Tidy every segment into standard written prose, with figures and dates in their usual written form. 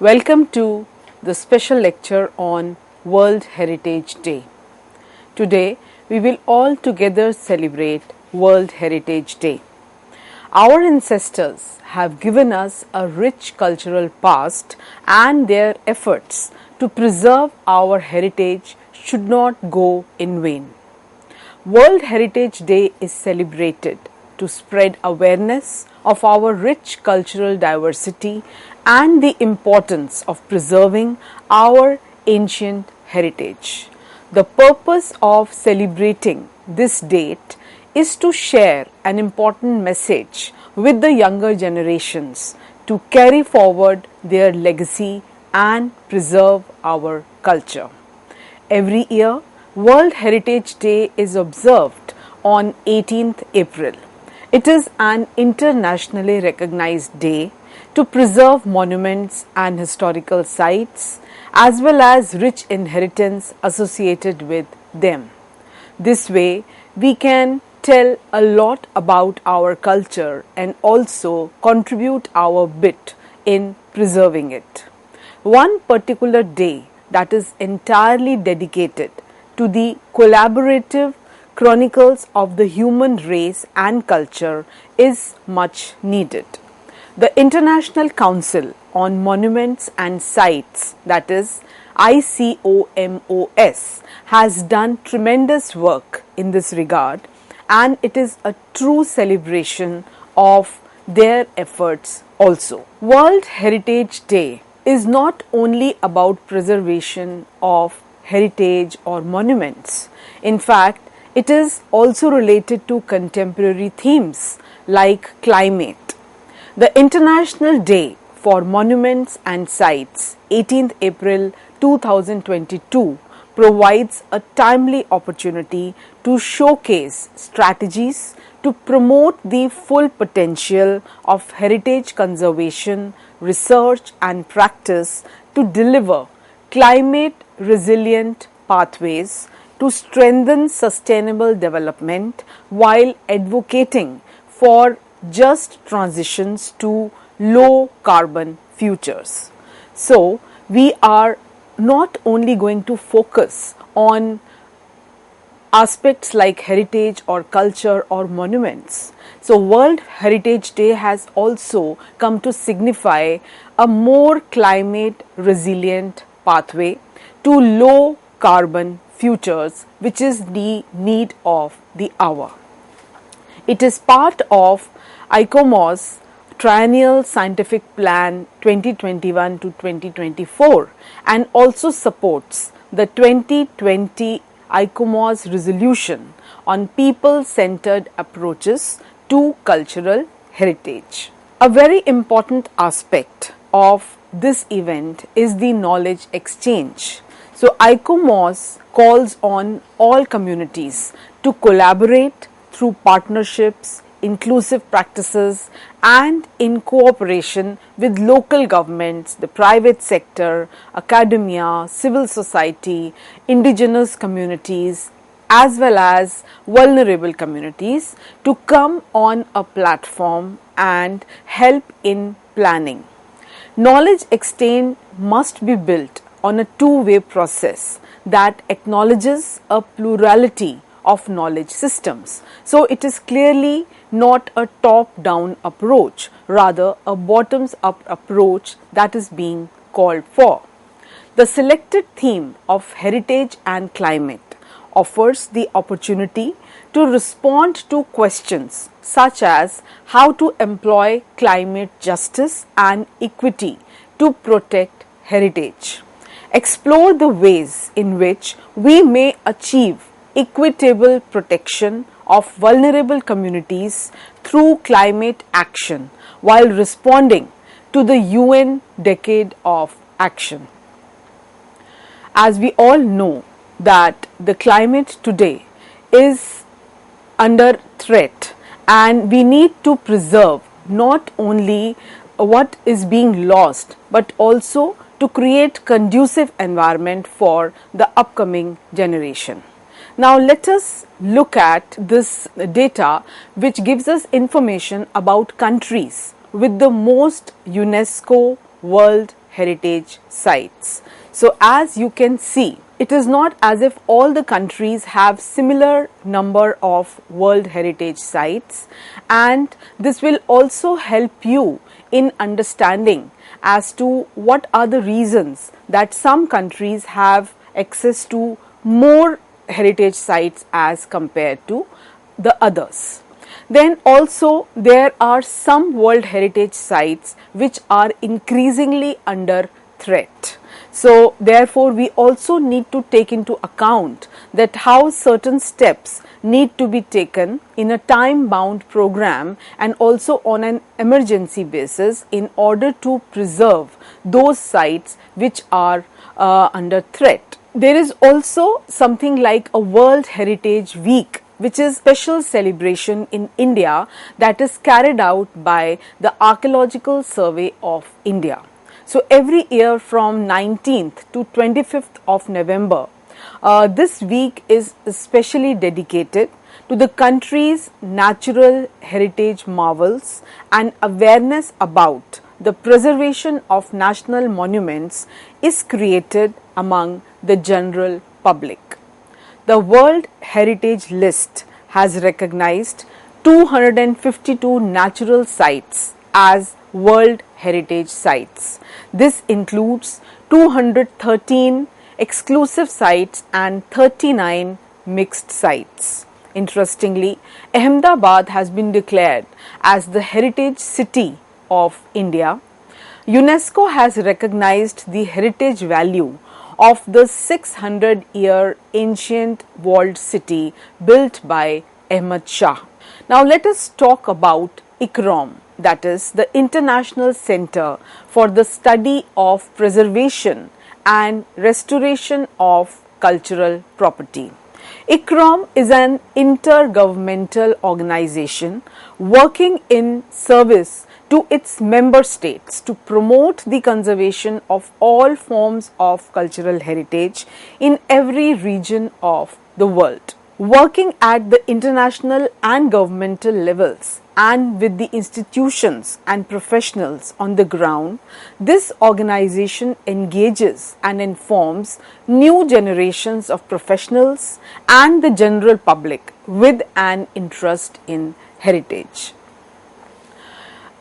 Welcome to the special lecture on World Heritage Day. Today we will all together celebrate World Heritage Day. Our ancestors have given us a rich cultural past, and their efforts to preserve our heritage should not go in vain. World Heritage Day is celebrated to spread awareness of our rich cultural diversity and the importance of preserving our ancient heritage. The purpose of celebrating this date is to share an important message with the younger generations to carry forward their legacy and preserve our culture. Every year, World Heritage Day is observed on 18th April. It is an internationally recognized day to preserve monuments and historical sites as well as rich inheritance associated with them. This way, we can tell a lot about our culture and also contribute our bit in preserving it. One particular day that is entirely dedicated to the collaborative chronicles of the human race and culture is much needed. The International Council on Monuments and Sites, that is ICOMOS, has done tremendous work in this regard, and it is a true celebration of their efforts also. World Heritage Day is not only about preservation of heritage or monuments. In fact, it is also related to contemporary themes like climate. The International Day for Monuments and Sites, 18th April 2022, provides a timely opportunity to showcase strategies to promote the full potential of heritage conservation, research and practice to deliver climate resilient pathways to strengthen sustainable development while advocating for just transitions to low carbon futures. So, we are not only going to focus on aspects like heritage or culture or monuments. So, World Heritage Day has also come to signify a more climate resilient pathway to low carbon futures, which is the need of the hour. It is part of ICOMOS Triennial Scientific Plan 2021 to 2024 and also supports the 2020 ICOMOS resolution on people-centered approaches to cultural heritage. A very important aspect of this event is the knowledge exchange. So, ICOMOS calls on all communities to collaborate through partnerships, inclusive practices, and in cooperation with local governments, the private sector, academia, civil society, indigenous communities, as well as vulnerable communities to come on a platform and help in planning. Knowledge exchange must be built on a two-way process that acknowledges a plurality of knowledge systems. So, it is clearly not a top-down approach, rather a bottoms-up approach that is being called for. The selected theme of heritage and climate offers the opportunity to respond to questions such as how to employ climate justice and equity to protect heritage. Explore the ways in which we may achieve equitable protection of vulnerable communities through climate action while responding to the UN Decade of Action. As we all know that the climate today is under threat, and we need to preserve not only what is being lost but also to create conducive environment for the upcoming generation. Now let us look at this data which gives us information about countries with the most UNESCO World heritage sites. So as you can see, it is not as if all the countries have similar number of World Heritage sites, and this will also help you in understanding as to what are the reasons that some countries have access to more heritage sites as compared to the others. Then also there are some World Heritage sites which are increasingly under threat. So therefore we also need to take into account that how certain steps need to be taken in a time bound program and also on an emergency basis in order to preserve those sites which are under threat. There is also something like a World Heritage Week, which is special celebration in India that is carried out by the Archaeological Survey of India. So every year from 19th to 25th of November, this week is especially dedicated to the country's natural heritage marvels and awareness about the preservation of national monuments is created among the general public. The World Heritage List has recognized 252 natural sites as World Heritage Sites. This includes 213 exclusive sites and 39 mixed sites. Interestingly, Ahmedabad has been declared as the Heritage City of India. UNESCO has recognized the heritage value of the 600-year ancient walled city built by Ahmad Shah. Now let us talk about ICROM, that is the International Center for the Study of Preservation and Restoration of Cultural Property. ICROM is an intergovernmental organization working in service to its member states to promote the conservation of all forms of cultural heritage in every region of the world. Working at the international and governmental levels and with the institutions and professionals on the ground, this organization engages and informs new generations of professionals and the general public with an interest in heritage.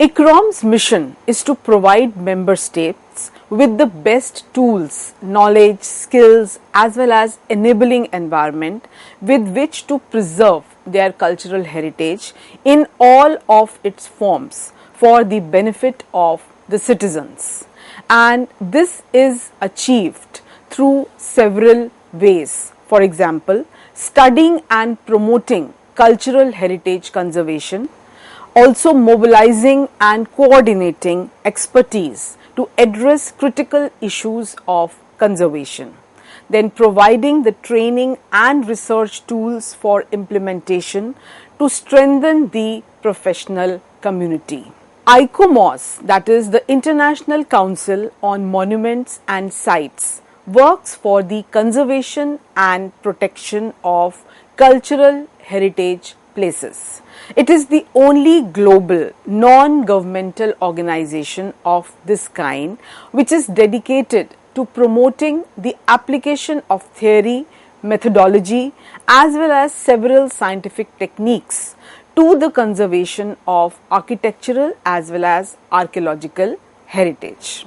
ICROM's mission is to provide member states with the best tools, knowledge, skills as well as enabling environment with which to preserve their cultural heritage in all of its forms for the benefit of the citizens. And this is achieved through several ways. For example, studying and promoting cultural heritage conservation, also mobilizing and coordinating expertise to address critical issues of conservation, then providing the training and research tools for implementation to strengthen the professional community. ICOMOS, that is the International Council on Monuments and Sites, works for the conservation and protection of cultural heritage places. It is the only global non-governmental organization of this kind which is dedicated to promoting the application of theory, methodology as well as several scientific techniques to the conservation of architectural as well as archaeological heritage.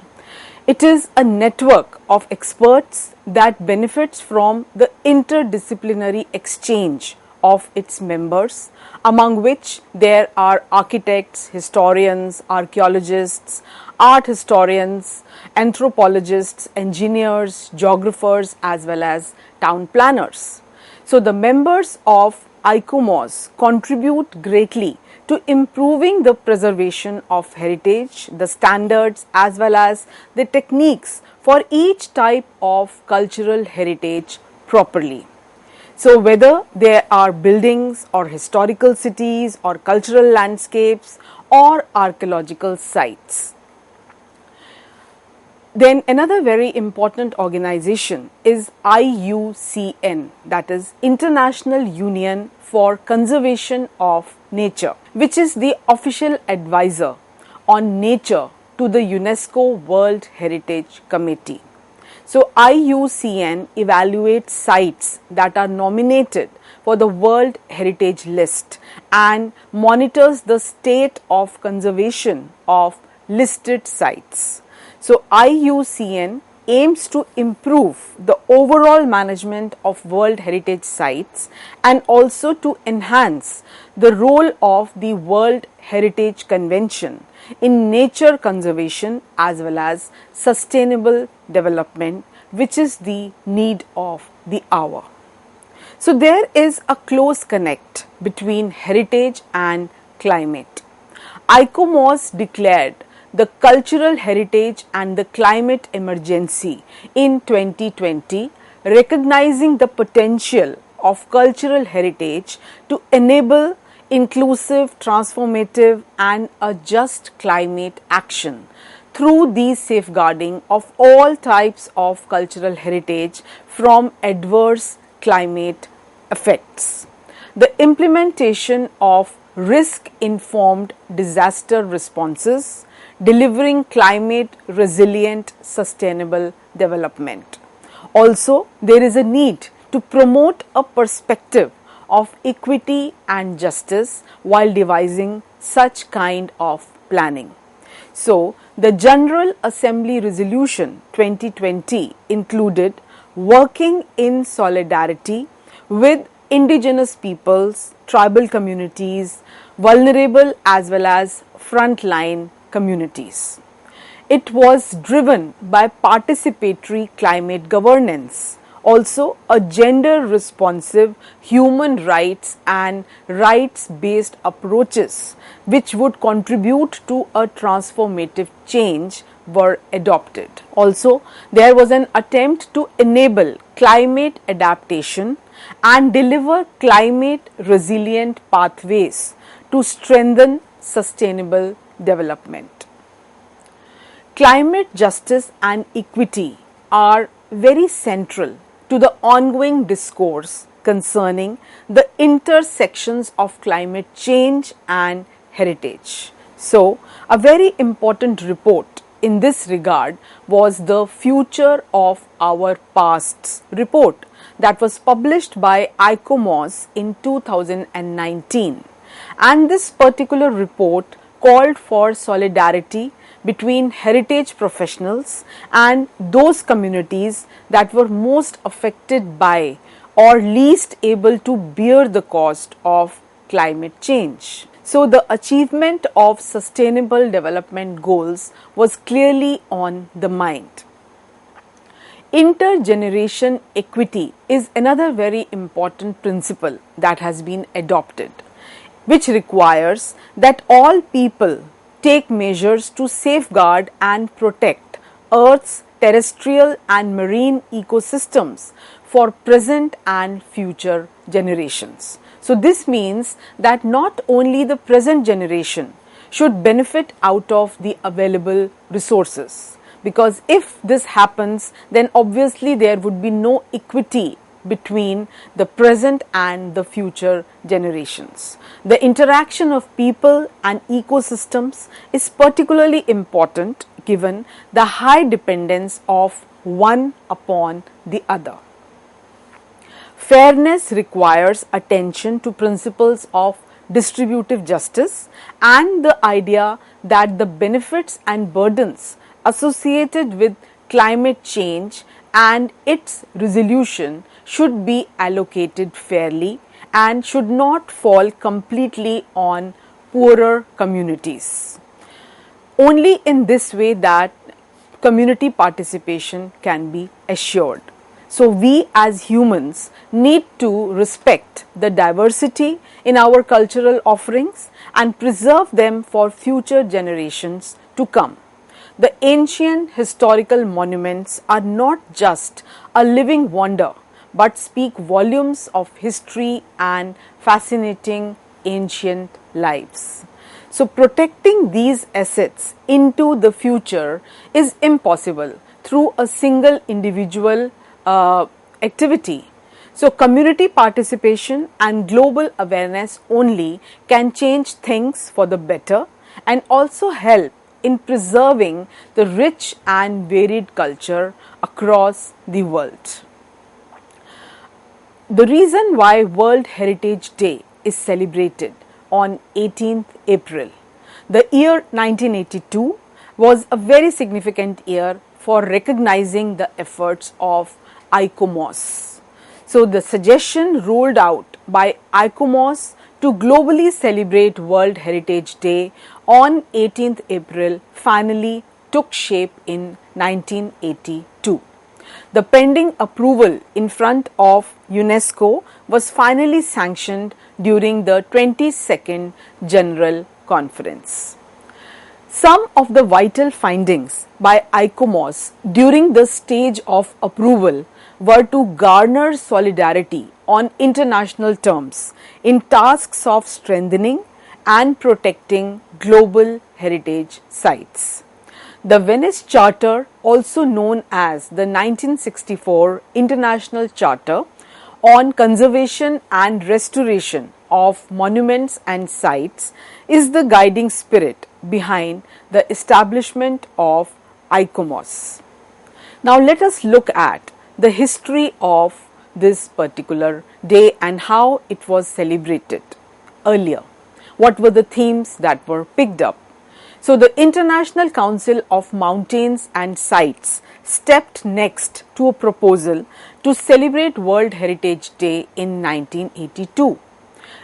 It is a network of experts that benefits from the interdisciplinary exchange of its members, among which there are architects, historians, archaeologists, art historians, anthropologists, engineers, geographers as well as town planners. So the members of ICOMOS contribute greatly to improving the preservation of heritage, the standards as well as the techniques for each type of cultural heritage properly. So whether there are buildings or historical cities or cultural landscapes or archaeological sites. Then another very important organization is IUCN, that is International Union for Conservation of Nature, which is the official advisor on nature to the UNESCO World Heritage Committee. So IUCN evaluates sites that are nominated for the World Heritage List and monitors the state of conservation of listed sites. So IUCN aims to improve the overall management of World Heritage sites and also to enhance the role of the World Heritage Convention in nature conservation as well as sustainable development, which is the need of the hour. So there is a close connect between heritage and climate. ICOMOS declared the cultural heritage and the climate emergency in 2020, recognizing the potential of cultural heritage to enable inclusive, transformative and a just climate action through the safeguarding of all types of cultural heritage from adverse climate effects. The implementation of risk-informed disaster responses, delivering climate resilient sustainable development. Also, there is a need to promote a perspective of equity and justice while devising such kind of planning. So, the General Assembly Resolution 2020 included working in solidarity with indigenous peoples, tribal communities, vulnerable as well as frontline communities. It was driven by participatory climate governance, also a gender responsive human rights and rights based approaches which would contribute to a transformative change were adopted. Also, there was an attempt to enable climate adaptation and deliver climate resilient pathways to strengthen sustainable development. Climate justice and equity are very central to the ongoing discourse concerning the intersections of climate change and heritage. So, a very important report in this regard was the Future of Our Pasts report that was published by ICOMOS in 2019. And this particular report called for solidarity between heritage professionals and those communities that were most affected by or least able to bear the cost of climate change. So, the achievement of sustainable development goals was clearly on the mind. Intergeneration equity is another very important principle that has been adopted, which requires that all people take measures to safeguard and protect Earth's terrestrial and marine ecosystems for present and future generations. So this means that not only the present generation should benefit out of the available resources, because if this happens, then obviously there would be no equity between the present and the future generations. The interaction of people and ecosystems is particularly important given the high dependence of one upon the other. Fairness requires attention to principles of distributive justice and the idea that the benefits and burdens associated with climate change and its resolution should be allocated fairly and should not fall completely on poorer communities. Only in this way that community participation can be assured. So we as humans need to respect the diversity in our cultural offerings and preserve them for future generations to come. The ancient historical monuments are not just a living wonder, but speak volumes of history and fascinating ancient lives. So protecting these assets into the future is impossible through a single individual activity. So community participation and global awareness only can change things for the better and also help in preserving the rich and varied culture across the world. The reason why World Heritage Day is celebrated on 18th April. The year 1982 was a very significant year for recognizing the efforts of ICOMOS. So the suggestion rolled out by ICOMOS to globally celebrate World Heritage Day on 18th April finally took shape in 1982. The pending approval in front of UNESCO was finally sanctioned during the 22nd General Conference. Some of the vital findings by ICOMOS during the stage of approval were to garner solidarity on international terms in tasks of strengthening and protecting global heritage sites. The Venice Charter, also known as the 1964 International Charter on Conservation and Restoration of Monuments and Sites, is the guiding spirit behind the establishment of ICOMOS. Now let us look at the history of this particular day and how it was celebrated earlier. What were the themes that were picked up? So the International Council of Mountains and Sites stepped next to a proposal to celebrate World Heritage Day in 1982.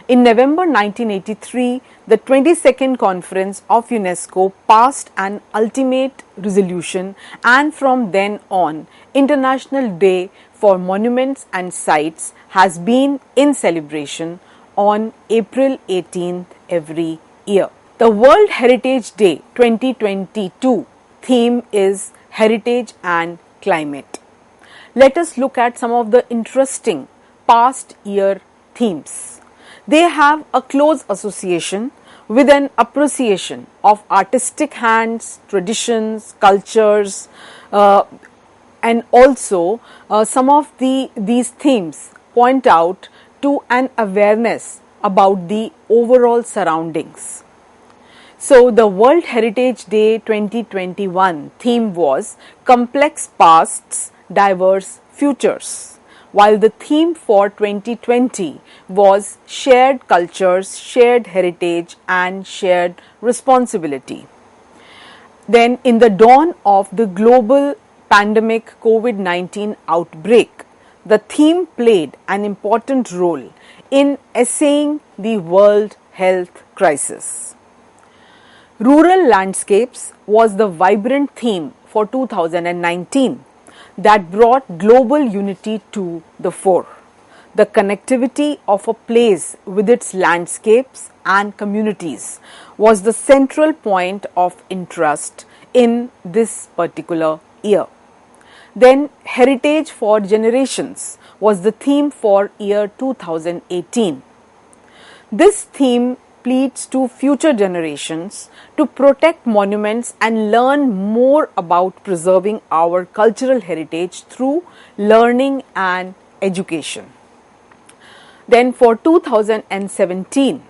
In November 1983, the 22nd Conference of UNESCO passed an ultimate resolution, and from then on, International Day for Monuments and Sites has been in celebration on April 18th every year. The World Heritage Day 2022 theme is Heritage and Climate. Let us look at some of the interesting past year themes. They have a close association with an appreciation of artistic hands, traditions, cultures, and also some of these themes point out to an awareness about the overall surroundings. So the World Heritage Day 2021 theme was Complex Pasts, Diverse Futures, while the theme for 2020 was Shared Cultures, Shared Heritage and Shared Responsibility. Then in the dawn of the global pandemic COVID-19 outbreak, the theme played an important role in essaying the world health crisis. Rural landscapes was the vibrant theme for 2019 that brought global unity to the fore. The connectivity of a place with its landscapes and communities was the central point of interest in this particular year. Then Heritage for Generations was the theme for year 2018. This theme pleads to future generations to protect monuments and learn more about preserving our cultural heritage through learning and education. Then for 2017,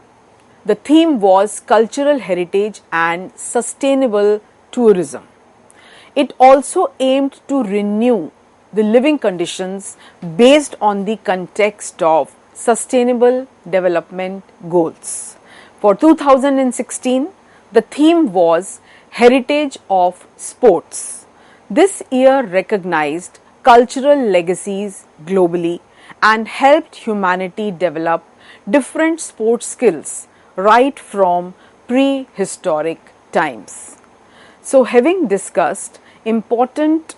the theme was Cultural Heritage and Sustainable Tourism. It also aimed to renew the living conditions based on the context of Sustainable Development Goals. For 2016, the theme was Heritage of Sports. This year recognized cultural legacies globally and helped humanity develop different sports skills right from prehistoric times. So, having discussed important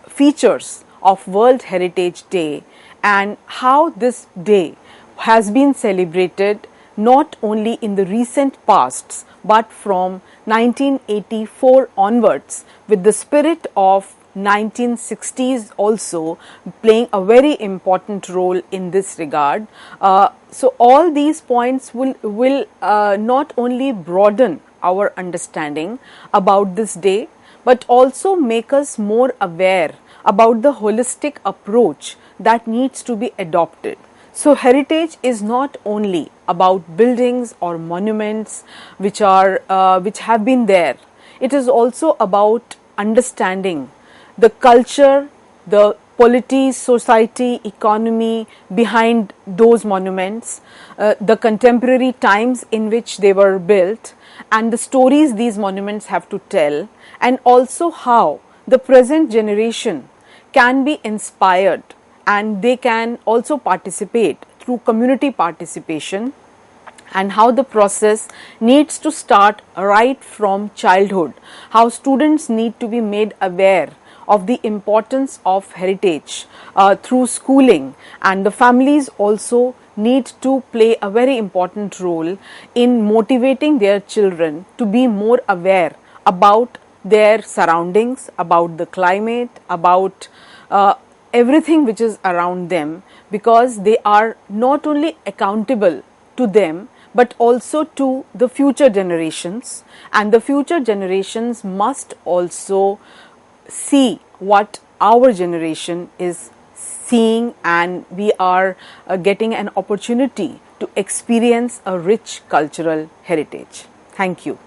features of World Heritage Day and how this day has been celebrated not only in the recent pasts but from 1984 onwards, with the spirit of 1960s also playing a very important role in this regard. So all these points will not only broaden our understanding about this day but also make us more aware about the holistic approach that needs to be adopted. So heritage is not only about buildings or monuments which have been there. it is also about understanding the culture, the polity, society, economy behind those monuments, the contemporary times in which they were built, and the stories these monuments have to tell, and also how the present generation can be inspired and they can also participate through community participation, and how the process needs to start right from childhood, how students need to be made aware of the importance of heritage through schooling, and the families also need to play a very important role in motivating their children to be more aware about their surroundings, about the climate, about everything which is around them, because they are not only accountable to them but also to the future generations, and the future generations must also see what our generation is seeing, and we are getting an opportunity to experience a rich cultural heritage. Thank you.